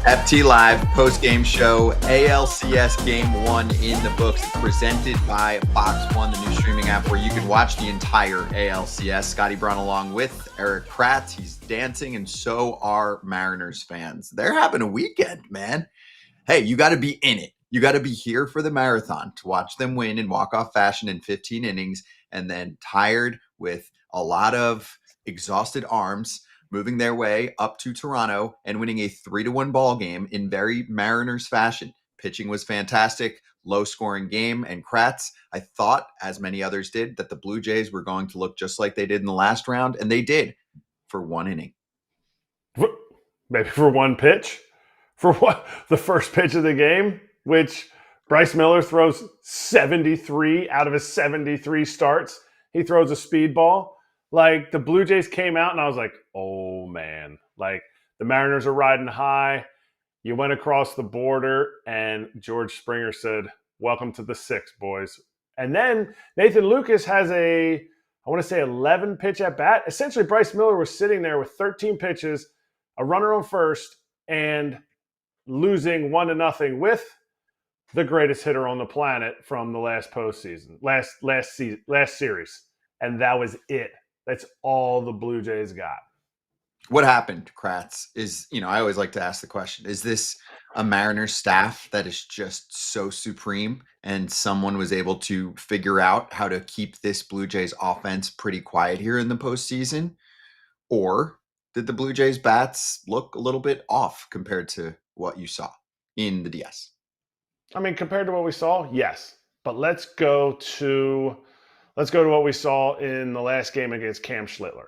FT Live post-game show, ALCS Game 1 in the books, presented by Fox One, the new streaming app where you can watch the entire ALCS. Scotty Braun along with Erik Kratz. He's dancing, and so are Mariners fans. They're having a weekend, man. Hey, you got to be in it. You got to be here for the marathon to watch them win in walk-off fashion in 15 innings, and then tired with a lot of exhausted arms, moving their way up to Toronto and winning a 3-1 ball game in very Mariners fashion. Pitching was fantastic, low-scoring game, and Kratz, I thought, as many others did, that the Blue Jays were going to look just like they did in the last round, and they did for one inning. Maybe for one pitch? For what? The first pitch of the game, which Bryce Miller throws 73 out of his 73 starts. He throws a speedball. Like, the Blue Jays came out, and I was like, oh, man. Like, the Mariners are riding high. You went across the border, and George Springer said, welcome to the six, boys. And then Nathan Lucas has I want to say 11 pitch at bat. Essentially, Bryce Miller was sitting there with 13 pitches, a runner on first, and losing 1-0 with the greatest hitter on the planet from the last postseason, last series. And that was it. That's all the Blue Jays got. What happened, Kratz, is, I always like to ask the question, is this a Mariners staff that is just so supreme and someone was able to figure out how to keep this Blue Jays offense pretty quiet here in the postseason? Or did the Blue Jays bats look a little bit off compared to what you saw in the DS? I mean, compared to what we saw, yes. But let's go to what we saw in the last game against Cam Schlittler,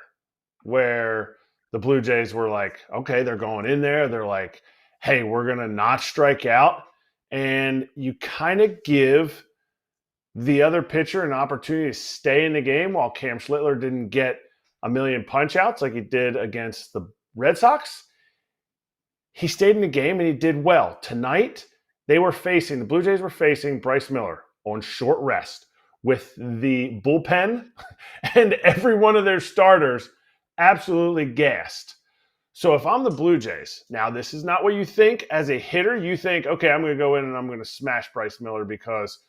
where the Blue Jays were like, okay, they're going in there. They're like, hey, we're going to not strike out. And you kind of give the other pitcher an opportunity to stay in the game while Cam Schlittler didn't get a million punch-outs like he did against the Red Sox. He stayed in the game, and he did well. Tonight, the Blue Jays were facing Bryce Miller on short rest with the bullpen and every one of their starters absolutely gassed. So if I'm the Blue Jays, now this is not what you think as a hitter. You think, okay, I'm going to go in and I'm going to smash Bryce Miller because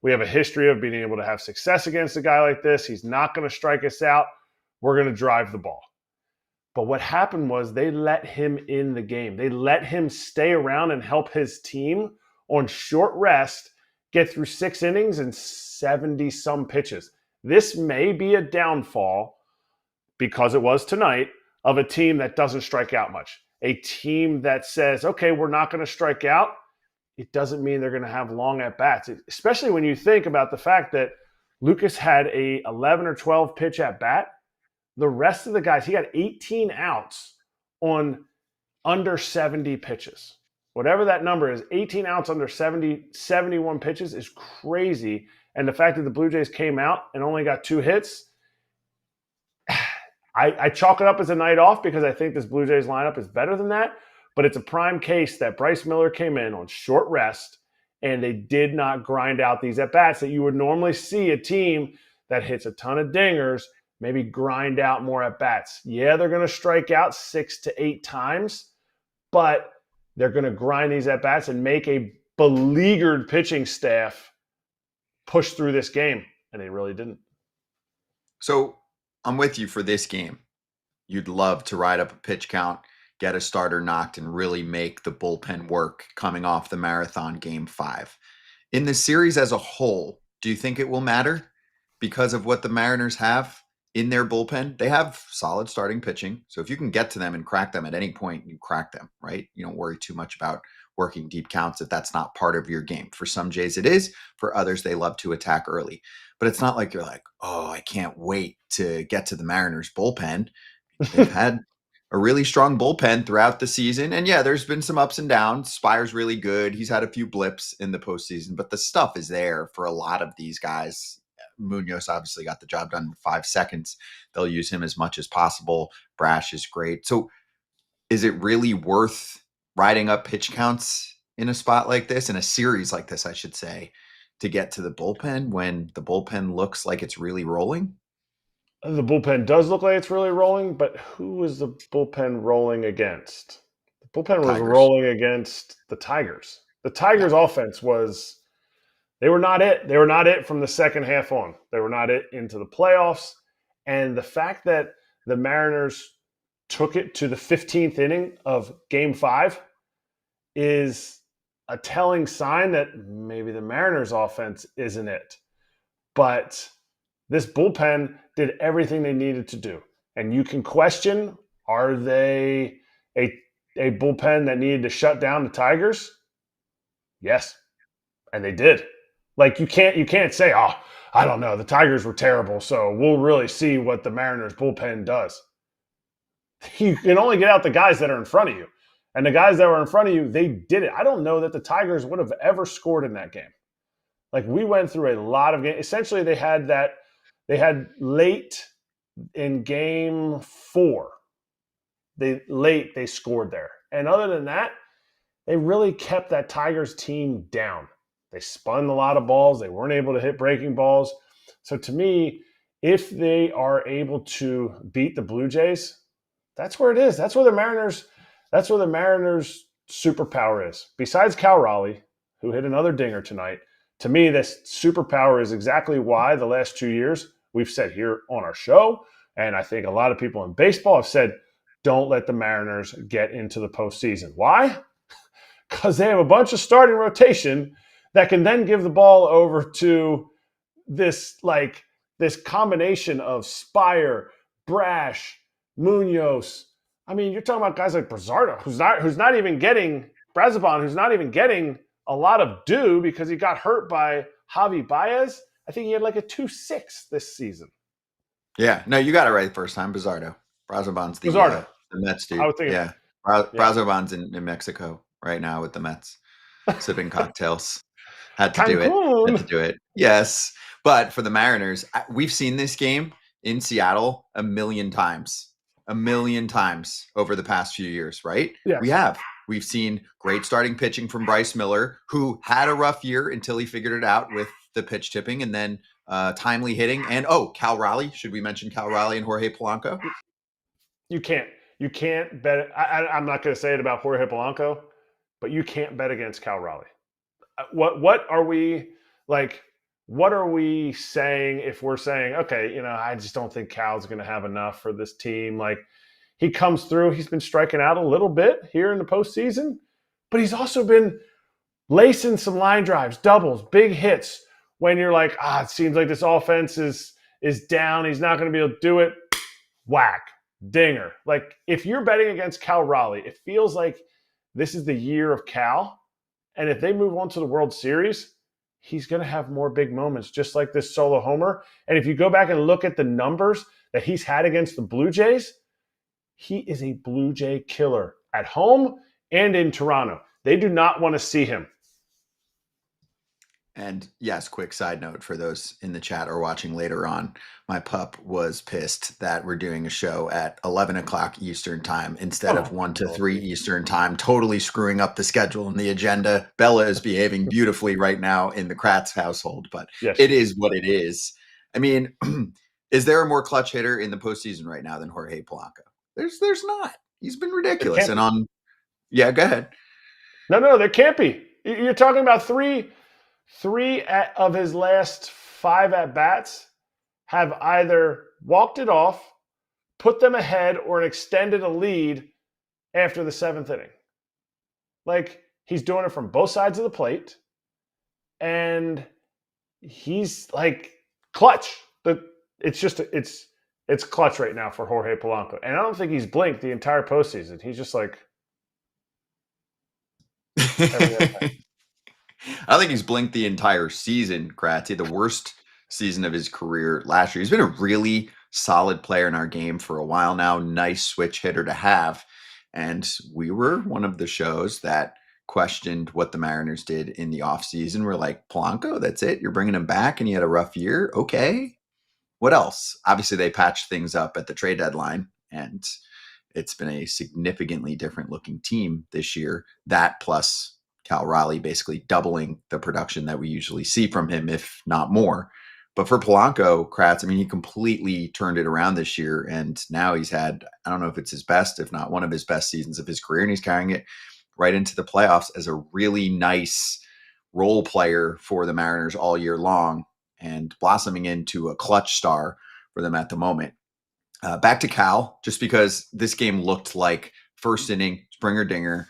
we have a history of being able to have success against a guy like this. He's not going to strike us out. We're going to drive the ball. But what happened was they let him in the game. They let him stay around and help his team on short rest get through 6 innings and 70-some pitches. This may be a downfall, because it was tonight, of a team that doesn't strike out much. A team that says, okay, we're not going to strike out. It doesn't mean they're going to have long at-bats, especially when you think about the fact that Lucas had a 11 or 12 pitch at-bat. The rest of the guys, he got 18 outs on under 70 pitches. Whatever that number is, 18 outs under 71 pitches is crazy. And the fact that the Blue Jays came out and only got 2 hits, I chalk it up as a night off because I think this Blue Jays lineup is better than that. But it's a prime case that Bryce Miller came in on short rest and they did not grind out these at-bats that you would normally see a team that hits a ton of dingers maybe grind out more at-bats. Yeah, they're going to strike out 6 to 8 times, but they're going to grind these at-bats and make a beleaguered pitching staff push through this game, and they really didn't. So I'm with you for this game. You'd love to ride up a pitch count, get a starter knocked, and really make the bullpen work coming off the marathon Game 5. In the series as a whole, do you think it will matter because of what the Mariners have in their bullpen? They have solid starting pitching. So if you can get to them and crack them at any point, you crack them, right? You don't worry too much about working deep counts if that's not part of your game. For some Jays it is. For others, they love to attack early. But it's not like you're like, oh, I can't wait to get to the Mariners bullpen. They've had a really strong bullpen throughout the season. And yeah, there's been some ups and downs. Spire's really good. He's had a few blips in the postseason, but the stuff is there for a lot of these guys. Munoz obviously got the job done in 5 seconds. They'll use him as much as possible. Brash is great. So is it really worth riding up pitch counts in a spot like this, in a series like this, I should say, to get to the bullpen when the bullpen looks like it's really rolling? The bullpen does look like it's really rolling, but who is the bullpen rolling against? The bullpen was Tigers. rolling against the Tigers. The Tigers' offense was they were not it. They were not it from the second half on. They were not it into the playoffs. And the fact that the Mariners took it to the 15th inning of Game 5 is a telling sign that maybe the Mariners' offense isn't it. But this bullpen did everything they needed to do. And you can question, are they a, a bullpen that needed to shut down the Tigers? Yes. And they did. Like you can't say, oh, I don't know, the Tigers were terrible, so we'll really see what the Mariners bullpen does. You can only get out the guys that are in front of you. And the guys that were in front of you, they did it. I don't know that the Tigers would have ever scored in that game. Like we went through a lot of games. Essentially, they had late in game 4. They scored there. And other than that, they really kept that Tigers team down. They spun a lot of balls. They weren't able to hit breaking balls. So to me, if they are able to beat the Blue Jays, that's where it is. That's where the Mariners superpower is. Besides Cal Raleigh, who hit another dinger tonight, to me, this superpower is exactly why the last 2 years we've said here on our show, and I think a lot of people in baseball have said, don't let the Mariners get into the postseason. Why? Because they have a bunch of starting rotation that can then give the ball over to this combination of Spire, Brash, Munoz. I mean, you're talking about guys like Brazardo, who's not even getting Brazoban, who's not even getting a lot of due because he got hurt by Javi Baez. I think he had like a 2.6 this season. Yeah, no, you got it right the first time. Bizardo. Brazoban's Brazardo. the Mets I dude. would think, Yeah, yeah. Brazoban's in Mexico right now with the Mets, sipping cocktails. Had to do it. Had to Cancun. do it. Yes, but for the Mariners, we've seen this game in Seattle a million times over the past few years. Right? We Yes. have. We've seen great starting pitching from Bryce Miller, who had a rough year until he figured it out with the pitch tipping, and then timely hitting. And Cal Raleigh. Should we mention Cal Raleigh and Jorge Polanco? You can't. You can't bet. I'm not going to say it about Jorge Polanco, but you can't bet against Cal Raleigh. What are we like? What are we saying if we're saying, okay, I just don't think Cal's going to have enough for this team? Like he comes through, he's been striking out a little bit here in the postseason, but he's also been lacing some line drives, doubles, big hits. When you're like, it seems like this offense is down, he's not going to be able to do it. Whack, dinger. Like if you're betting against Cal Raleigh, it feels like this is the year of Cal. And if they move on to the World Series, he's going to have more big moments, just like this solo homer. And if you go back and look at the numbers that he's had against the Blue Jays, he is a Blue Jay killer at home and in Toronto. They do not want to see him. And yes, quick side note for those in the chat or watching later on, my pup was pissed that we're doing a show at 11 o'clock Eastern time instead of 1 to 3 Eastern time, totally screwing up the schedule and the agenda. Bella is behaving beautifully right now in the Kratz household, but Yes, it is what it is. I mean, is there a more clutch hitter in the postseason right now than Jorge Polanco? There's not. He's been there ridiculous. can't And be. yeah, go ahead. No, there can't be. You're talking about three of his last 5 at bats have either walked it off, put them ahead, or extended a lead after the 7th inning. Like he's doing it from both sides of the plate, and he's like clutch. It's clutch right now for Jorge Polanco, and I don't think he's blinked the entire postseason. He's just like every other time. I think he's blinked the entire season, Kratz. He had the worst season of his career last year. He's been a really solid player in our game for a while now. Nice switch hitter to have. And we were one of the shows that questioned what the Mariners did in the offseason. We're like, Polanco, that's it? You're bringing him back and he had a rough year? Okay. What else? Obviously, they patched things up at the trade deadline, and it's been a significantly different looking team this year. That plus Cal Raleigh basically doubling the production that we usually see from him, if not more. But for Polanco, Kratz, I mean, he completely turned it around this year, and now he's had, I don't know if it's his best, if not one of his best seasons of his career, and he's carrying it right into the playoffs as a really nice role player for the Mariners all year long and blossoming into a clutch star for them at the moment. Back to Cal, just because this game looked like first inning, Springer Dinger.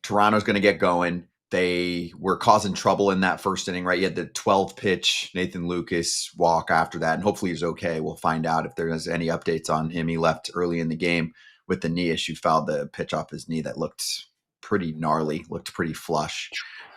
Toronto's going to get going. They were causing trouble in that first inning, right? You had the 12 pitch Nathan Lucas walk after that, and hopefully he's okay. We'll find out if there's any updates on him. He left early in the game with the knee issue, fouled the pitch off his knee that looked pretty gnarly, looked pretty flush.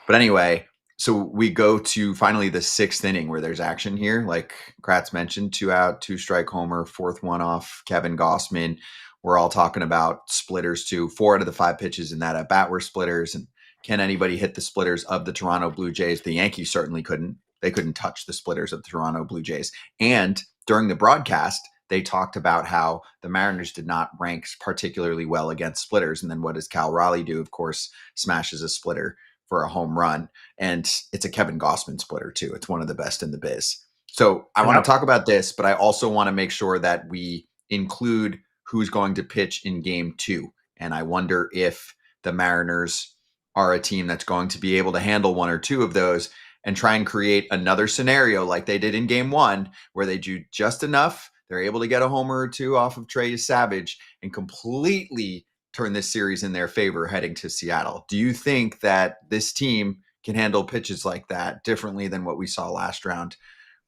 But anyway, so we go to finally the sixth inning where there's action here. Like Kratz mentioned, 2 out, 2-strike homer, fourth one off Kevin Gossman. We're all talking about splitters too. 4 out of the 5 pitches in that at bat were splitters. And can anybody hit the splitters of the Toronto Blue Jays? The Yankees certainly couldn't. They couldn't touch the splitters of the Toronto Blue Jays. And during the broadcast, they talked about how the Mariners did not rank particularly well against splitters. And then what does Cal Raleigh do? Of course, smashes a splitter for a home run. And it's a Kevin Gossman splitter too. It's one of the best in the biz. So I And want I, to talk about this, but I also want to make sure that we include who's going to pitch in game 2. And I wonder if the Mariners are a team that's going to be able to handle 1 or 2 of those and try and create another scenario like they did in game 1, where they do just enough. They're able to get a homer or 2 off of Trey Savage and completely turn this series in their favor heading to Seattle. Do you think that this team can handle pitches like that differently than what we saw last round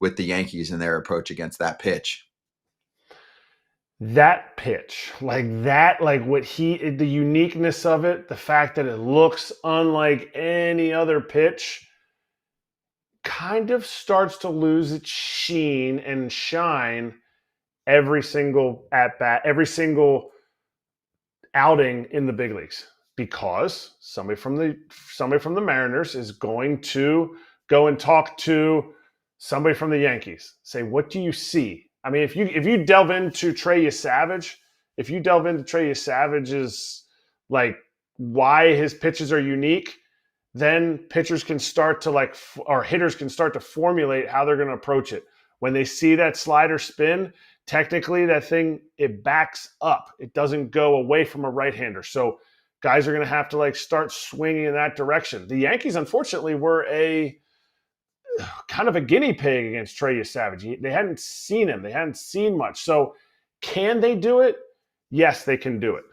with the Yankees and their approach against that pitch? that pitch, like that, like the uniqueness of it, the fact that it looks unlike any other pitch, kind of starts to lose its sheen and shine every single at bat, every single outing in the big leagues, because somebody from the Mariners is going to go and talk to somebody from the Yankees. Say, what do you see? I mean, if you delve into Trey Savage, if you delve into Trey Savage's, like, why his pitches are unique, then pitchers can start to, like, or hitters can start to formulate how they're going to approach it. When they see that slider spin, technically that thing, it backs up. It doesn't go away from a right-hander. So guys are going to have to, like, start swinging in that direction. The Yankees, unfortunately, were a kind of a guinea pig against Trey Savage. They hadn't seen him. They hadn't seen much. So can they do it? Yes, they can do it.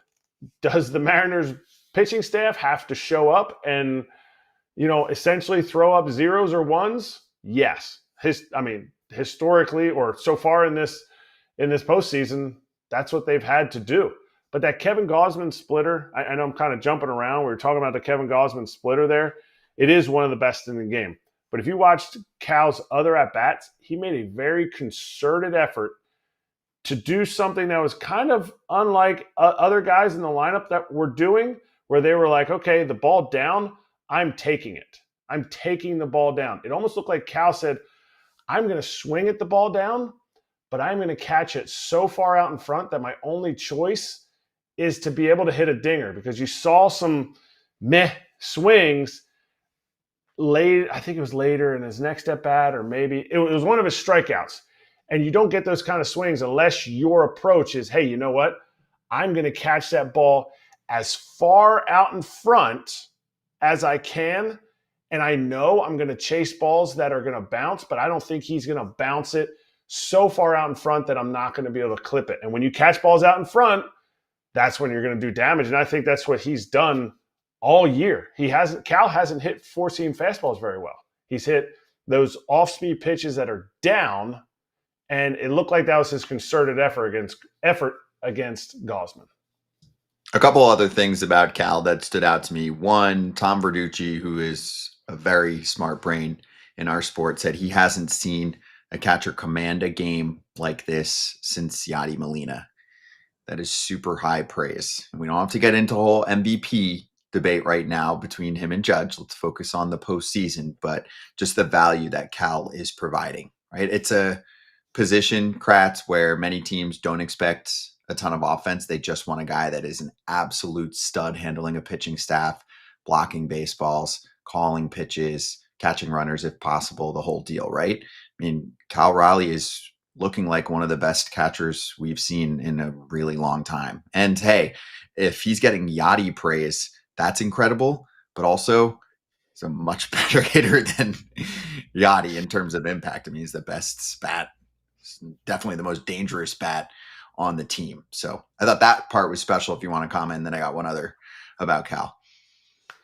Does the Mariners pitching staff have to show up and, essentially throw up zeros or ones? Yes. Historically, or so far in this postseason, that's what they've had to do. But that Kevin Gausman splitter, I know I'm kind of jumping around. We were talking about the Kevin Gausman splitter there. It is one of the best in the game. But if you watched Cal's other at-bats, he made a very concerted effort to do something that was kind of unlike other guys in the lineup that were doing, where they were like, okay, the ball down, I'm taking it. I'm taking the ball down. It almost looked like Cal said, I'm going to swing at the ball down, but I'm going to catch it so far out in front that my only choice is to be able to hit a dinger, because you saw some meh swings late. I think it was later in his next at bat, or maybe it was one of his strikeouts. And you don't get those kind of swings unless your approach is, hey, you know what? I'm going to catch that ball as far out in front as I can. And I know I'm going to chase balls that are going to bounce, but I don't think he's going to bounce it so far out in front that I'm not going to be able to clip it. And when you catch balls out in front, that's when you're going to do damage. And I think that's what he's done all year. Cal hasn't hit four-seam fastballs very well. He's hit those off-speed pitches that are down, and it looked like that was his concerted effort against Gausman. A couple other things about Cal that stood out to me. One, Tom Verducci, who is a very smart brain in our sport, said he hasn't seen a catcher command a game like this since Yadi Molina. That is super high praise. And we don't have to get into a whole MVP debate right now between him and Judge. Let's focus on the postseason, but just the value that Cal is providing, right? It's a position, Kratz, where many teams don't expect a ton of offense. They just want a guy that is an absolute stud handling a pitching staff, blocking baseballs, calling pitches, catching runners if possible, the whole deal, right? I mean, Cal Raleigh is looking like one of the best catchers we've seen in a really long time. And hey, if he's getting Yachty praise, that's incredible. But also, he's a much better hitter than Yachty in terms of impact. I mean, he's the best bat, definitely the most dangerous bat on the team. So I thought that part was special. If you want to comment, and then I got one other about Cal.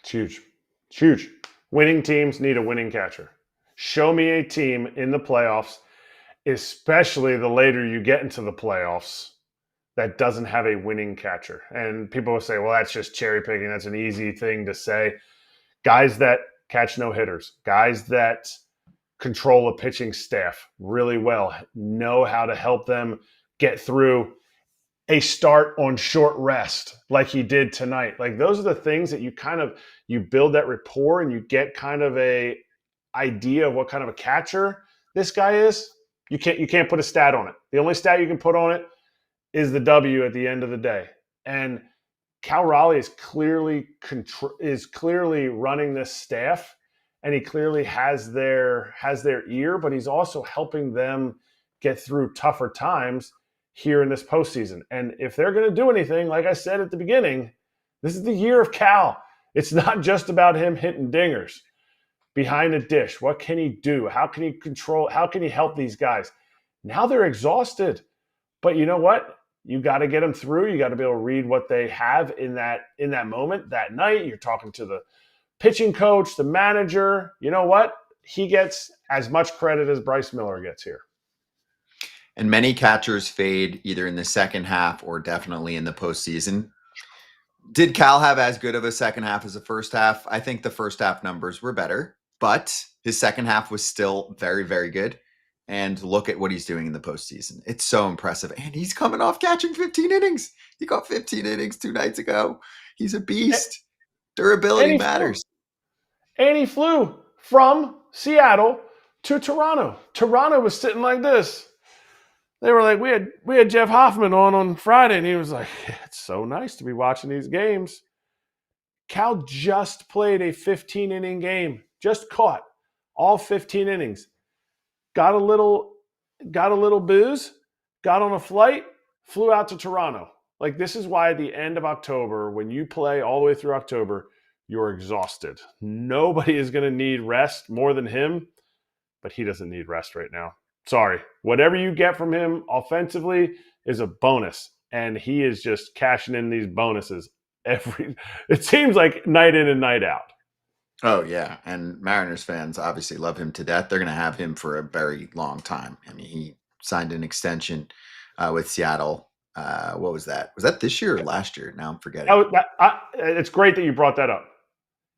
It's huge. It's huge. Winning teams need a winning catcher. Show me a team in the playoffs, especially the later you get into the playoffs, that doesn't have a winning catcher. And people will say, well, that's just cherry picking. That's an easy thing to say. Guys that catch no hitters, guys that control a pitching staff really well, know how to help them get through a start on short rest like he did tonight. Like those are the things that you build that rapport and you get kind of a idea of what kind of a catcher this guy is. You can't put a stat on it. The only stat you can put on it is the W at the end of the day. And Cal Raleigh is clearly running this staff, and he clearly has their ear, but he's also helping them get through tougher times here in this postseason. And if they're going to do anything, like I said at the beginning, this is the year of Cal. It's not just about him hitting dingers behind the dish. What can he do? How can he control? How can he help these guys? Now they're exhausted. But you know what? You got to get them through. You got to be able to read what they have in that moment, that night. You're talking to the pitching coach, the manager. You know what? He gets as much credit as Bryce Miller gets here. And many catchers fade either in the second half or definitely in the postseason. Did Cal have as good of a second half as the first half? I think the first half numbers were better, but his second half was still very, very good. And look at what he's doing in the postseason. It's so impressive. And he's coming off catching 15 innings. He got 15 innings 2 nights ago. He's a beast. Durability matters. And he flew from Seattle to Toronto. Toronto was sitting like this. They were like, we had Jeff Hoffman on Friday, and he was like, it's so nice to be watching these games. Cal just played a 15-inning game, just caught all 15 innings. Got a little booze, got on a flight, flew out to Toronto. Like, this is why at the end of October, when you play all the way through October, you're exhausted. Nobody is going to need rest more than him, but he doesn't need rest right now. Sorry. Whatever you get from him offensively is a bonus, and he is just cashing in these bonuses it seems like night in and night out. Oh, yeah. And Mariners fans obviously love him to death. They're going to have him for a very long time. I mean, he signed an extension with Seattle. What was that? Was that this year or last year? Now I'm forgetting. It's great that you brought that up.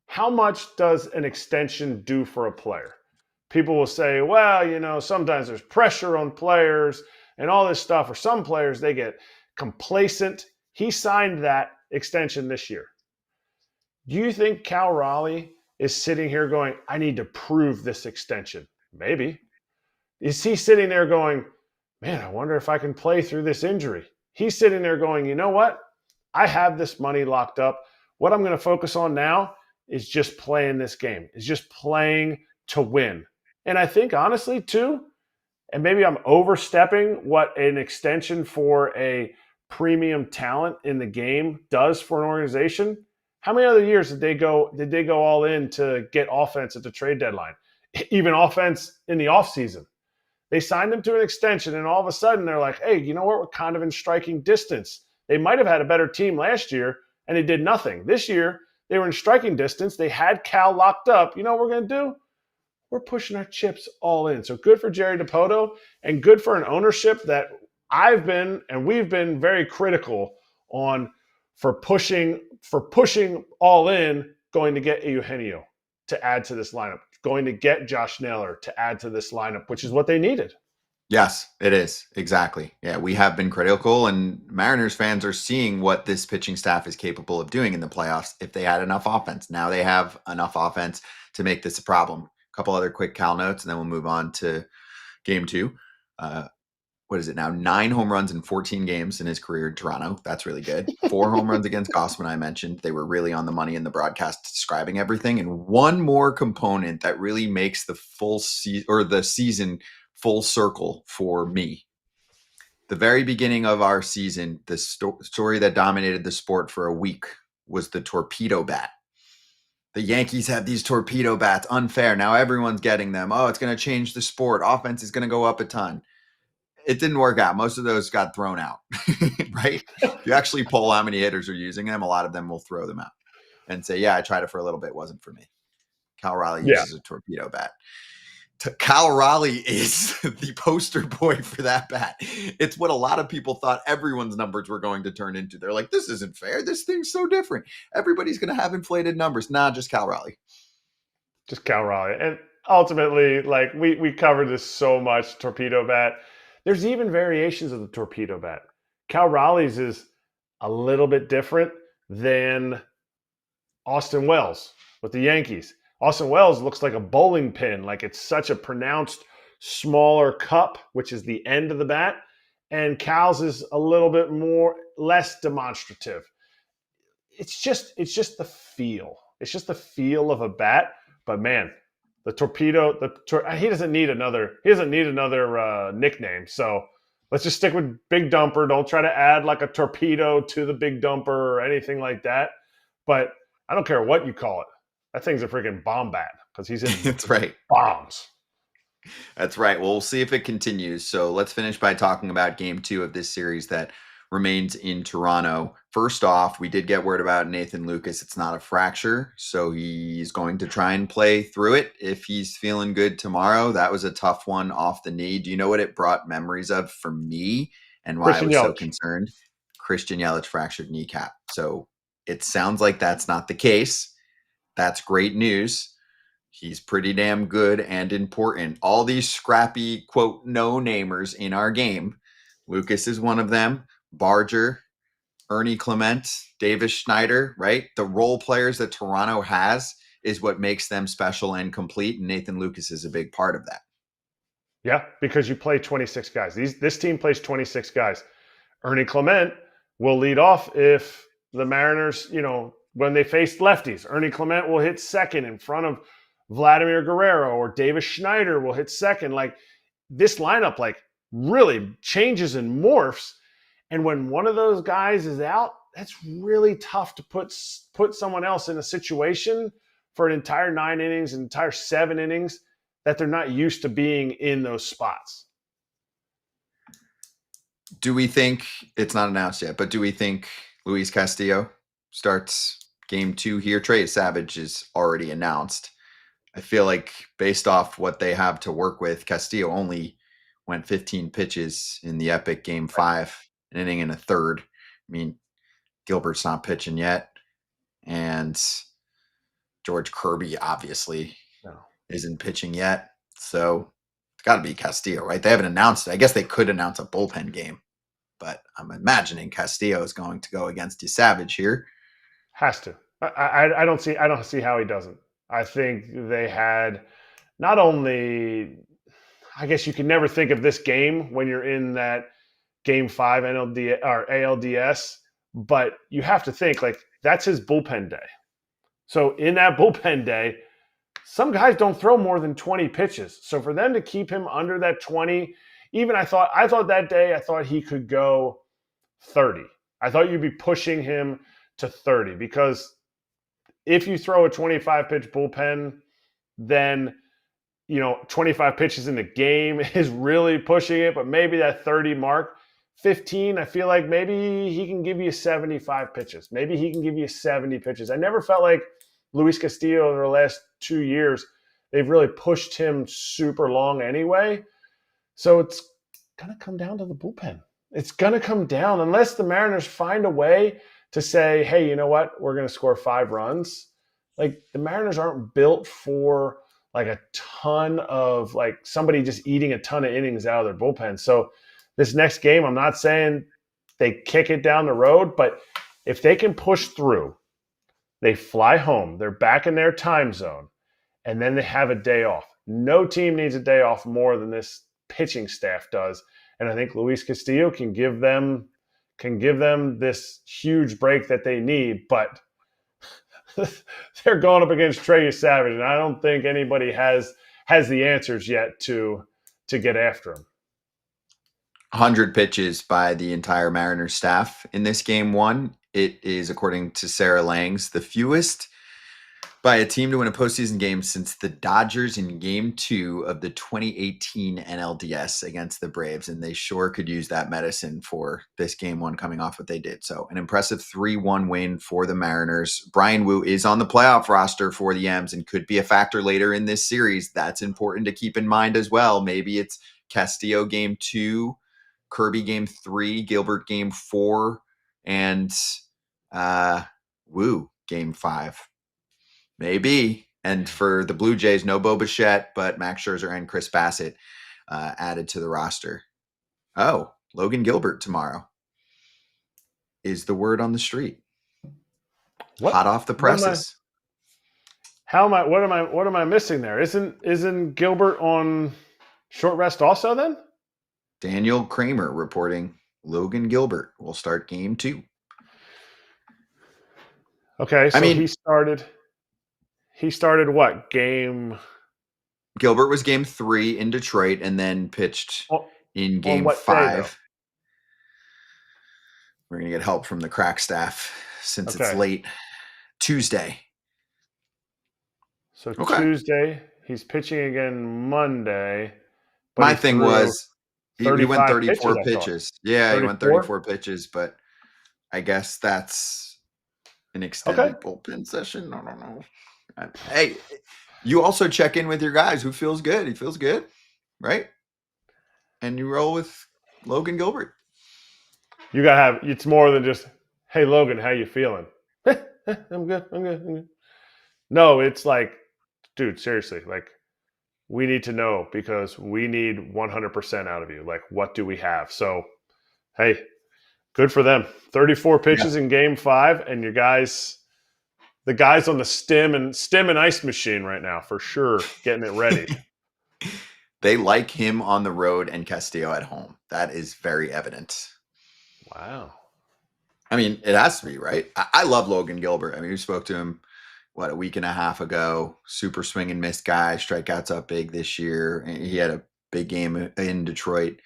How much does an extension do for a player? People will say, well, sometimes there's pressure on players and all this stuff. Or some players, they get complacent. He signed that extension this year. Do you think Cal Raleigh is sitting here going, I need to prove this extension? Maybe. Is he sitting there going, man, I wonder if I can play through this injury? He's sitting there going, you know what? I have this money locked up. What I'm going to focus on now is just playing this game, is just playing to win. And I think, honestly, too, and maybe I'm overstepping what an extension for a premium talent in the game does for an organization. How many other years did they go all in to get offense at the trade deadline? Even offense in the offseason. They signed him to an extension, and all of a sudden they're like, hey, you know what? We're kind of in striking distance. They might have had a better team last year, and it did nothing. This year, they were in striking distance. They had Cal locked up. You know what we're going to do? We're pushing our chips all in. So good for Jerry DiPoto, and good for an ownership that we've been very critical on for pushing all in, going to get Eugenio to add to this lineup, going to get Josh Naylor to add to this lineup, which is what they needed. Yes, it is. Exactly. Yeah, we have been critical, and Mariners fans are seeing what this pitching staff is capable of doing in the playoffs if they had enough offense. Now they have enough offense to make this a problem. A couple other quick Cal notes, and then we'll move on to game 2. what is it now? 9 home runs in 14 games in his career in Toronto. That's really good. 4 home runs against Gossman, I mentioned. They were really on the money in the broadcast describing everything. And one more component that really makes the the season full circle for me. The very beginning of our season, the story that dominated the sport for a week was the torpedo bat. The Yankees have these torpedo bats, unfair. Now everyone's getting them. Oh, it's going to change the sport. Offense is going to go up a ton. It didn't work out. Most of those got thrown out, right? If you actually poll how many hitters are using them, a lot of them will throw them out and say, yeah, I tried it for a little bit. It wasn't for me. Cal Raleigh Yeah. uses a torpedo bat. Cal Raleigh is the poster boy for that bat. It's what a lot of people thought everyone's numbers were going to turn into. They're like, this isn't fair. This thing's so different. Everybody's going to have inflated numbers. Nah, just Cal Raleigh. Just Cal Raleigh. And ultimately, like we covered this so much, torpedo bat. There's even variations of the torpedo bat. Cal Raleigh's is a little bit different than Austin Wells with the Yankees. Austin Wells looks like a bowling pin, like it's such a pronounced smaller cup, which is the end of the bat. And Cal's is a little bit less demonstrative. It's just the feel. It's just the feel of a bat. But man, the torpedo, he doesn't need another nickname. So let's just stick with Big Dumper. Don't try to add like a torpedo to the Big Dumper or anything like that. But I don't care what you call it. That thing's a freaking bomb bat because he's in That's right. bombs. That's right. Well, we'll see if it continues. So let's finish by talking about game 2 of this series that remains in Toronto. First off, we did get word about Nathan Lucas. It's not a fracture, so he's going to try and play through it if he's feeling good tomorrow. That was a tough one off the knee. Do you know what it brought memories of for me and why I was so concerned? Christian Yelich fractured kneecap. So it sounds like that's not the case. That's great news. He's pretty damn good and important. All these scrappy, quote, no-namers in our game. Lucas is one of them. Barger, Ernie Clement, Davis Schneider, right? The role players that Toronto has is what makes them special and complete. And Nathan Lucas is a big part of that. Yeah, because you play 26 guys. This team plays 26 guys. Ernie Clement will lead off if the Mariners, when they face lefties. Ernie Clement will hit second in front of Vladimir Guerrero, or Davis Schneider will hit second. Like this lineup, like really changes and morphs. And when one of those guys is out, that's really tough to put someone else in a situation for an entire 9 innings, an entire 7 innings that they're not used to being in those spots. Do we think, it's not announced yet, but do we think Luis Castillo starts game 2 here? Trey Savage is already announced. I feel like based off what they have to work with, Castillo only went 15 pitches in the epic game 5, an inning and a third. I mean, Gilbert's not pitching yet. And George Kirby obviously isn't pitching yet. So it's got to be Castillo, right? They haven't announced it. I guess they could announce a bullpen game. But I'm imagining Castillo is going to go against Savage here. Has to. I don't see how he doesn't. I think they had not only, I guess you can never think of this game when you're in that game 5 NLD or ALDS, but you have to think like that's his bullpen day. So in that bullpen day, some guys don't throw more than 20 pitches. So for them to keep him under that 20, even I thought that day, I thought he could go 30. I thought you'd be pushing him to 30 because if you throw a 25 pitch bullpen, then 25 pitches in the game is really pushing it, but maybe that 30 mark, 15, I feel like maybe he can give you 75 pitches. Maybe he can give you 70 pitches. I never felt like Luis Castillo in the last 2 years, they've really pushed him super long anyway. So it's going to come down to the bullpen. It's going to come down unless the Mariners find a way to say, hey, you know what? We're going to score 5 runs. Like the Mariners aren't built for like a ton of like somebody just eating a ton of innings out of their bullpen. So this next game, I'm not saying they kick it down the road, but if they can push through, they fly home, they're back in their time zone, and then they have a day off. No team needs a day off more than this pitching staff does. and I think Luis Castillo can give them this huge break that they need, but they're going up against Trey Savage, and I don't think anybody has the answers yet to get after him. 100 pitches by the entire Mariners staff in this game one. It is, according to Sarah Langs, the fewest by a team to win a postseason game since the Dodgers in game 2 of the 2018 NLDS against the Braves. And they sure could use that medicine for this game one coming off what they did. So an impressive 3-1 win for the Mariners. Brian Wu is on the playoff roster for the M's and could be a factor later in this series. That's important to keep in mind as well. Maybe it's Castillo game 2, Kirby game 3, Gilbert game 4, and Wu game 5. Maybe. And for the Blue Jays, no Bo Bichette, but Max Scherzer and Chris Bassett added to the roster. Oh, Logan Gilbert tomorrow is the word on the street. Hot off the presses. What am I missing there? Isn't Gilbert on short rest also then? Daniel Kramer reporting Logan Gilbert will start game 2. Okay, so he started what game? Gilbert was game 3 in Detroit and then pitched in game 5. We're going to get help from the crack staff since it's late. Tuesday. So Tuesday, he's pitching again Monday. My thing was he went 34 pitches. Yeah, 34? He went 34 pitches, but I guess that's an extended bullpen session. I don't know. Hey, you also check in with your guys. Who feels good? He feels good, right? And you roll with Logan Gilbert. You gotta have. It's more than just, hey Logan, how you feeling? I'm good. No, it's like, dude, seriously, like we need to know because we need 100% out of you. Like, what do we have? So, hey, good for them. 34 pitches in game 5, and your guys. The guys on the stem and ice machine right now, for sure, getting it ready. They like him on the road and Castillo at home. That is very evident. Wow. I mean, it has to be, right? I love Logan Gilbert. I mean, we spoke to him, a week and a half ago. Super swing and miss guy. Strikeouts up big this year. He had a big game in Detroit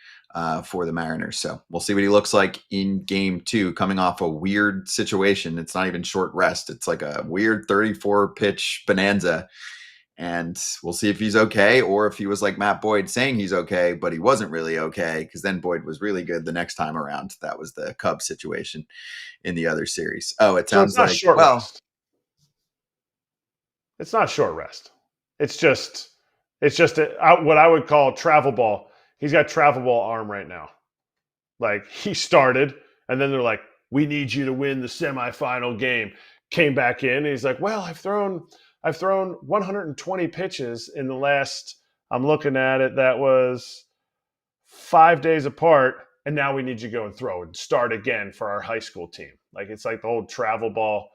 for the Mariners. So we'll see what he looks like in game 2, coming off a weird situation. It's not even short rest. It's like a weird 34 pitch bonanza. And we'll see if he's okay or if he was like Matt Boyd saying he's okay, but he wasn't really okay because then Boyd was really good the next time around. That was the Cubs situation in the other series. Oh, it sounds like, rest. It's not short rest. It's just what I would call travel ball. He's got travel ball arm right now. Like he started, and then they're like, "We need you to win the semifinal game." Came back in, and he's like, "Well, I've thrown 120 pitches in the last. I'm looking at it. That was 5 days apart, and now we need you to go and throw and start again for our high school team." Like it's like the whole travel ball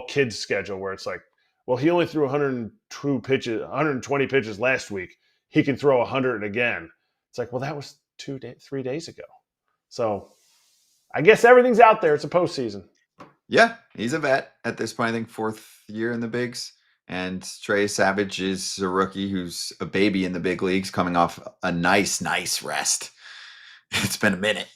kids schedule where it's like, well, he only threw 120 pitches last week. He can throw 100 again. It's like, well, that was 3 days ago. So I guess everything's out there. It's a postseason. Yeah, he's a vet at this point. I think 4th year in the bigs. And Trey Savage is a rookie who's a baby in the big leagues coming off a nice rest. It's been a minute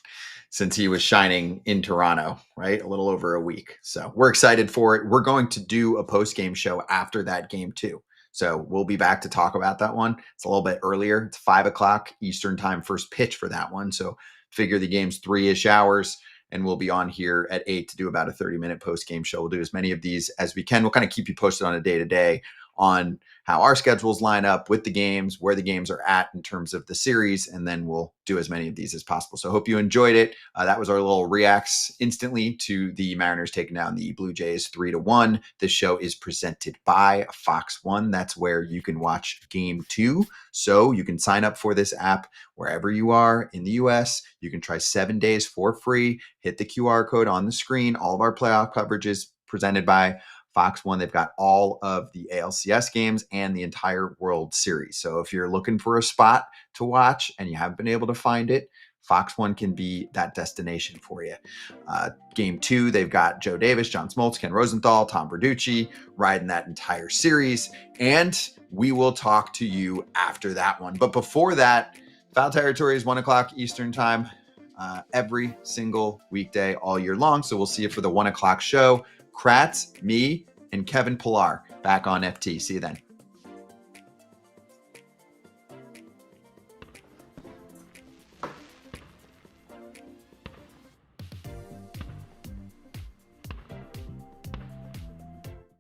since he was shining in Toronto, right? A little over a week. So we're excited for it. We're going to do a post-game show after that game too. So we'll be back to talk about that one. It's a little bit earlier. It's 5 o'clock Eastern time, first pitch for that one. So figure the game's 3-ish hours. And we'll be on here at 8 to do about a 30-minute post-game show. We'll do as many of these as we can. We'll kind of keep you posted on a day-to-day on how our schedules line up with the games, where the games are at in terms of the series, and then we'll do as many of these as possible. So I hope you enjoyed it. That was our little reacts instantly to the Mariners taking down the Blue Jays 3-1. This show is presented by Fox One. That's where you can watch Game 2. So you can sign up for this app wherever you are in the U.S. You can try 7 days for free. Hit the QR code on the screen. All of our playoff coverage is presented by Fox One, they've got all of the ALCS games and the entire World Series. So if you're looking for a spot to watch and you haven't been able to find it, Fox One can be that destination for you. Game 2, they've got Joe Davis, John Smoltz, Ken Rosenthal, Tom Verducci riding that entire series. And we will talk to you after that one. But before that, Foul Territory is 1 o'clock Eastern time every single weekday all year long. So we'll see you for the 1 o'clock show. Kratz, me, and Kevin Pillar back on FT. See you then.